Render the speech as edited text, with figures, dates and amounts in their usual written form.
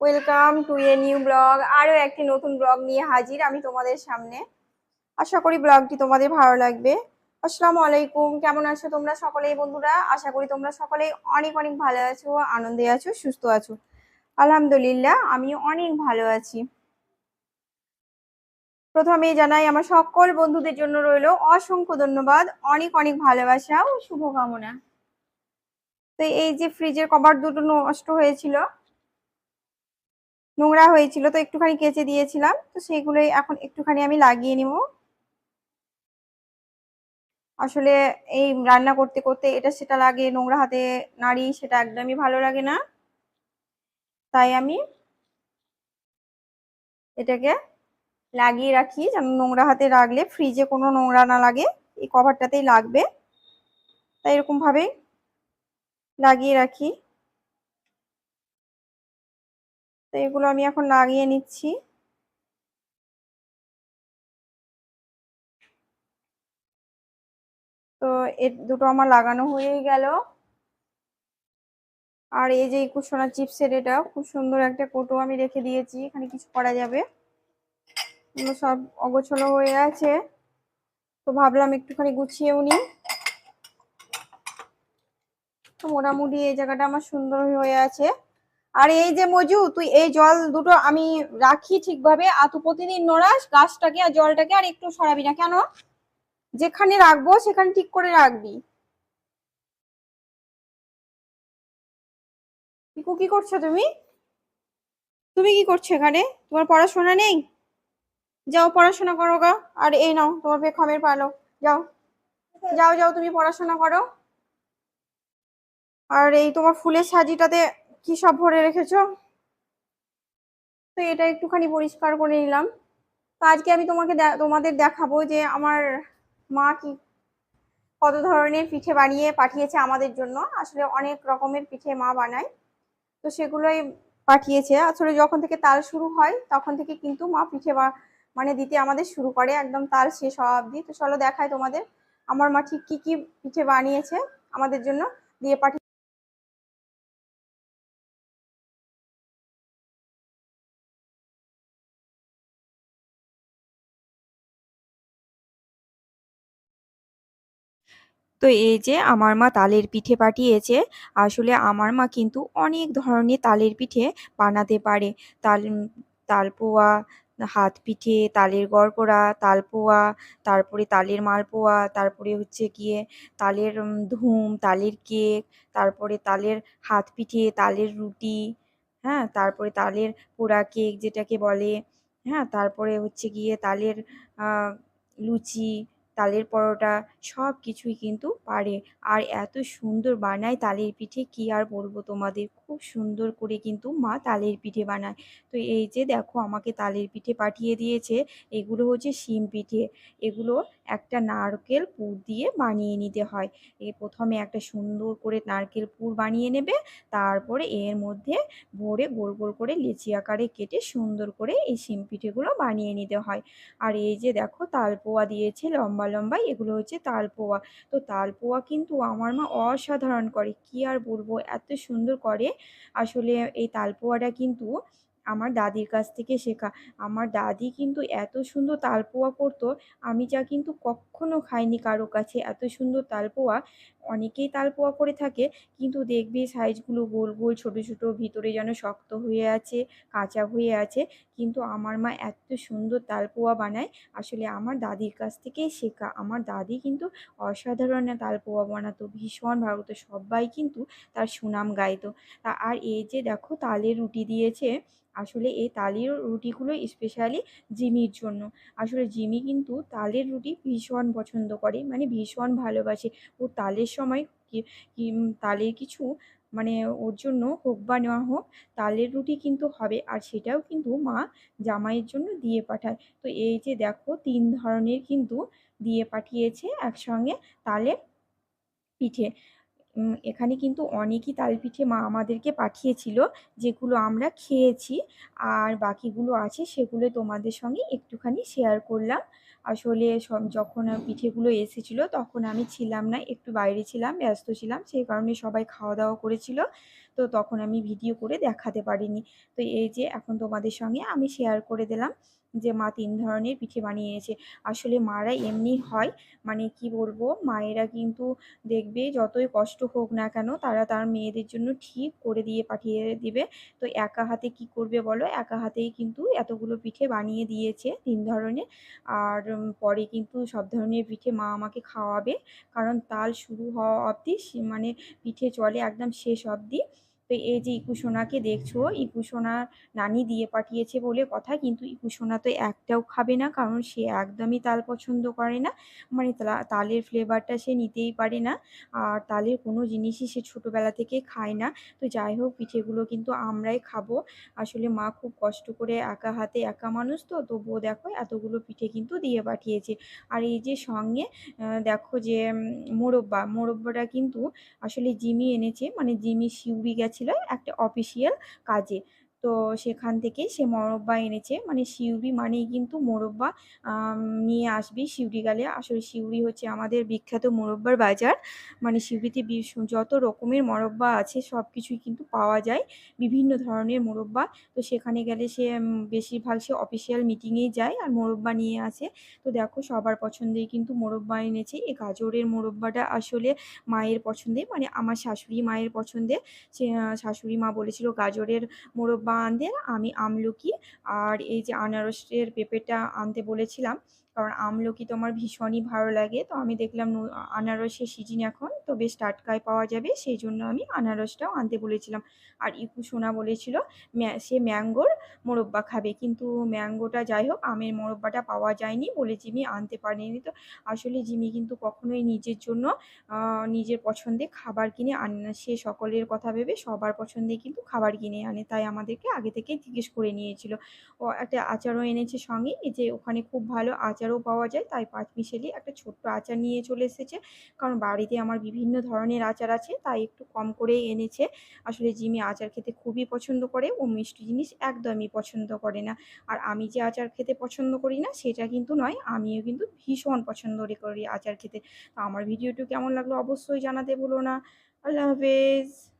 Welcome to a new blog. আরও একটি নতুন ব্লগ নিয়ে হাজির আমি তোমাদের সামনে। আশা করি ব্লগটি তোমাদের ভালো লাগবে। আসসালামু আলাইকুম, কেমন আছো তোমরা সকলেই বন্ধুরা? আশা করি তোমরা সকলেই অনেক অনেক ভালো আছো, আনন্দে আছো, সুস্থ আছো। আলহামদুলিল্লাহ আমি অনেক ভালো আছি। প্রথমেই জানাই আমার সকল বন্ধুদের জন্য রইল অসংখ্য ধন্যবাদ, অনেক অনেক ভালোবাসা ও শুভকামনা। তো এই যে ফ্রিজের কভার দুটো নষ্ট হয়েছিল, নোংরা হয়েছিল, তো একটুখানি কেচে দিয়েছিলাম, তো সেইগুলোই এখন একটুখানি আমি লাগিয়ে নিব। আসলে এই রান্না করতে করতে এটা সেটা লাগে, নোংরা হাতে নাড়ি, সেটা একদমই ভালো লাগে না। তাই আমি এটাকে লাগিয়ে রাখি, যেন নোংরা হাতে রাখলে ফ্রিজে কোনো নোংরা না লাগে, এই কভারটাতেই লাগবে। তাই এরকম ভাবেই লাগিয়ে রাখি। তো এগুলো আমি এখন লাগিয়ে নিচ্ছি। তো এর দুটো আমার লাগানো হয়ে গেল। আর এই যে কুসোনা চিপসের এটা খুব সুন্দর একটা কৌটো আমি রেখে দিয়েছি, এখানে কিছু করা যাবে। এগুলো সব অগোছালো হয়ে আছে, তো ভাবলাম একটুখানি গুছিয়েও নিই। তো মোটামুটি এই জায়গাটা আমার সুন্দর হয়ে আছে। আর এই যে মজু, তুই এই জল দুটো আমি রাখি ঠিকভাবে, আর তুই প্রতিদিন নড়াস গাছটাকে আর জলটাকে, আর একটু সরাবি না কেন? যেখানে রাখবো সেখানে ঠিক করে রাখবি। পিকু, কি করছো তুমি? তুমি কি করছো এখানে? তোমার পড়াশোনা নেই? যাও পড়াশোনা করো গা। আর এই নাও তোমার বেখমের পালো, যাও যাও যাও, তুমি পড়াশোনা করো। আর এই তোমার ফুলের সাজিটাতে কি সব ভরে রেখেছো? তো এটা একটুখানি পরিষ্কার করে নিলাম। তো আজকে আমি তোমাদের দেখাবো যে আমার মা কি কত ধরনের পিঠে বানিয়ে পাঠিয়েছে আমাদের জন্য। আসলে অনেক রকমের পিঠে মা বানায়, তো সেগুলোই পাঠিয়েছে। আসলে যখন থেকে তাল শুরু হয় তখন থেকে কিন্তু মা পিঠে মানে দিতে আমাদের শুরু করে, একদম তাল শেষ হওয়া অবধি। তো চলো দেখায় তোমাদের আমার মা ঠিক কি কি পিঠে বানিয়েছে আমাদের জন্য দিয়ে পাঠিয়ে। তো এই যে আমার মা তালের পিঠে পাঠিয়েছে। আসলে আমার মা কিন্তু অনেক ধরনের তালের পিঠে বানাতে পারে। তাল তালপোয়া, হাত পিঠে, তালের গড়গড়া, তালপোয়া, তারপরে তালের মালপোয়া, তারপরে হচ্ছে গিয়ে তালের ধুম, তালের কেক, তারপরে তালের হাত পিঠে, তালের রুটি, হ্যাঁ, তারপরে তালের পোড়া কেক যেটাকে বলে, হ্যাঁ, তারপরে হচ্ছে গিয়ে তালের লুচি, তালের পরোটা, সব কিছুই কিন্তু পারে। আর এত সুন্দর বানায় তালের পিঠে, কি আর বলবো তোমাদের, খুব সুন্দর করে কিন্তু মা তালের পিঠে বানায়। তো এই যে দেখো আমাকে তালের পিঠে পাঠিয়ে দিয়েছে। এগুলো হচ্ছে শিম পিঠে। এগুলো একটা নারকেল পুর দিয়ে বানিয়ে নিতে হয়। প্রথমে একটা সুন্দর করে নারকেল পুর বানিয়ে নেবে, তারপরে এর মধ্যে ভরে গোল গোল করে লিচি আকারে কেটে সুন্দর করে এই শিম পিঠেগুলো বানিয়ে নিতে হয়। আর এই যে দেখো তালপোয়া দিয়েছে লম্বা লম্বা, এগুলো হচ্ছে তালপোয়া। তো তালপোয়া কিন্তু আমার মা অসাধারণ করে, কি আর বলবো, এত সুন্দর করে। আসলে এই তালপোয়াটা কিন্তু আমার দাদির কাছ থেকে শেখা। আমার দাদি কিন্তু এত সুন্দর তালপোয়া করতো, আমি যা কিন্তু কখনো খাইনি কারো কাছে এত সুন্দর তালপোয়া। অনেকেই তালপোয়া করে থাকে, কিন্তু দেখবি সাইজগুলো গোল গোল ছোট ছোট, ভিতরে যেন শক্ত হয়ে আছে, কাঁচা হয়ে আছে। কিন্তু আমার মা এত সুন্দর তালপোয়া বানায়, আসলে আমার দাদির কাছ থেকেই শেখা। আমার দাদি কিন্তু অসাধারণ তালপোয়া বানাতো, ভীষণ ভালো হতো, সবাই কিন্তু তার সুনাম গাইতো। আর এই যে দেখো তালের রুটি দিয়েছে। আসলে এই তালের রুটিগুলো স্পেশালি জিমির জন্য। আসলে জিমি কিন্তু তালের রুটি ভীষণ পছন্দ করে, মানে ভীষণ ভালোবাসে। ও তালের সময় তালের কিছু, মানে ওর জন্য হোক বা নেওয়া হোক, তালের রুটি কিন্তু হবে, আর সেটাও কিন্তু মা জামাইয়ের জন্য দিয়ে পাঠায়। তো এই যে দেখো 3 ধরনের কিন্তু দিয়ে পাঠিয়েছে একসঙ্গে তালের পিঠে। এখানে কিন্তু অনেকই তাল পিঠে মা আমাদেরকে পাঠিয়েছিল, যেগুলো আমরা খেয়েছি। আর বাকিগুলো আছে, সেগুলো তোমাদের সঙ্গে একটুখানি শেয়ার করলাম। আসলে যখন পিঠেগুলো এসেছিলো তখন আমি ছিলাম না, একটু বাইরে ছিলাম, ব্যস্ত ছিলাম, সেই কারণে সবাই খাওয়া দাওয়া করেছিল। তো তখন আমি ভিডিও করে দেখাতে পারিনি। তো এই যে এখন তোমাদের সঙ্গে আমি শেয়ার করে দিলাম যে মা ৩ ধরনের পিঠে বানিয়েছে। আসলে মারা এমনি হয়, মানে কি বলবো, মায়েরা কিন্তু দেখবে যতই কষ্ট হোক না কেন তারা তার মেয়েদের জন্য ঠিক করে দিয়ে পাঠিয়ে দিবে। তো একা হাতে কি করবে বলো? একা হাতেই কিন্তু এতগুলো পিঠে বানিয়ে দিয়েছে ৩ ধরনের। আর পরে কিন্তু সব ধরনের পিঠে মা আমাকে খাওয়াবে। কারণ তাল শুরু হওয়া অবধি মানে পিঠে চলে একদম শেষ অবধি। তো এই যে ইকু সোনাকে দেখছো, ইকু সোনার নানি দিয়ে পাঠিয়েছে বলে কথা, কিন্তু ইকু সোনা তো একটাও খাবে না, কারণ সে একদমই তাল পছন্দ করে না। মানে তালের ফ্লেভারটা সে নিতেই পারে না। আর তালের কোনো জিনিসই সে ছোটোবেলা থেকে খায় না। তো যাই হোক, পিঠেগুলো কিন্তু আমরাই খাবো। আসলে মা খুব কষ্ট করে একা হাতে একা মানুষ তো, তবুও দেখো এতগুলো পিঠে কিন্তু দিয়ে পাঠিয়েছে। আর এই যে সঙ্গে দেখো যে মোরব্বাটা কিন্তু আসলে জিমি এনেছে, মানে জিমি সিউড়ি গেছিলো একটা অফিসিয়াল কাজে। তো সেখান থেকে সে মোরব্বা এনেছে, মানে সিউড়ি মানেই কিন্তু মোরব্বা নিয়ে আসবি সিউড়ি গেলে। আসলে সিউড়ি হচ্ছে আমাদের বিখ্যাত মোরব্বার বাজার। মানে সিউড়িতে যত রকমের মোরব্বা আছে সব কিছুই কিন্তু পাওয়া যায়, বিভিন্ন ধরনের মোরব্বা। তো সেখানে গেলে সে বেশিরভাগ সে অফিসিয়াল মিটিংয়েই যায় আর মোরব্বা নিয়ে আসে। তো দেখো সবার পছন্দেই কিন্তু মোরব্বা এনেছে। এই গাজরের মোরব্বাটা আসলে মায়ের পছন্দের, মানে আমার শাশুড়ি মায়ের পছন্দের। সে শাশুড়ি মা বলেছিল গাজরের মোরব্বা আনতে, আমি আমলকি আর এই যে আনারসের পেঁপেটা আনতে বলেছিলাম। কারণ আমলকি তো আমার ভীষণই ভালো লাগে। তো আমি দেখলাম আনারসের সিজন এখন, তো বেশ টাটকাই পাওয়া যাবে, সেই জন্য আমি আনারসটাও আনতে বলেছিলাম। আর ইকু সোনা বলেছিল সে ম্যাঙ্গোর মোরব্বা খাবে, কিন্তু ম্যাঙ্গোটা যাই হোক, আমের মোরব্বাটা পাওয়া যায়নি বলে জিমি আনতে পারেনি। তো আসলে জিমি কিন্তু কখনোই নিজের জন্য নিজের পছন্দে খাবার কিনে আনে না। সে সকলের কথা ভেবে সবার পছন্দে কিন্তু খাবার কিনে আনে। তাই আমাদেরকে আগে থেকে জিজ্ঞেস করে নিয়েছিল। ও একটা আচারও এনেছে সঙ্গে, এই যে ওখানে খুব ভালো আচারও পাওয়া যায়, তাই পাঁচমিশালি একটা ছোট্ট আচার নিয়ে চলে এসেছে। কারণ বাড়িতে আমার বিভিন্ন ধরনের আচার আছে, তাই একটু কম করেই এনেছে। আসলে জিমি আচার খেতে খুবই পছন্দ করে, ও মিষ্টি জিনিস একদমই পছন্দ করে না। আর আমি যে আচার খেতে পছন্দ করি না সেটা কিন্তু নয়, আমিও কিন্তু ভীষণ পছন্দ করি আচার খেতে। তো আমার ভিডিওটি কেমন লাগলো অবশ্যই জানাতে ভুলো না। আল্লাহ হাফেজ।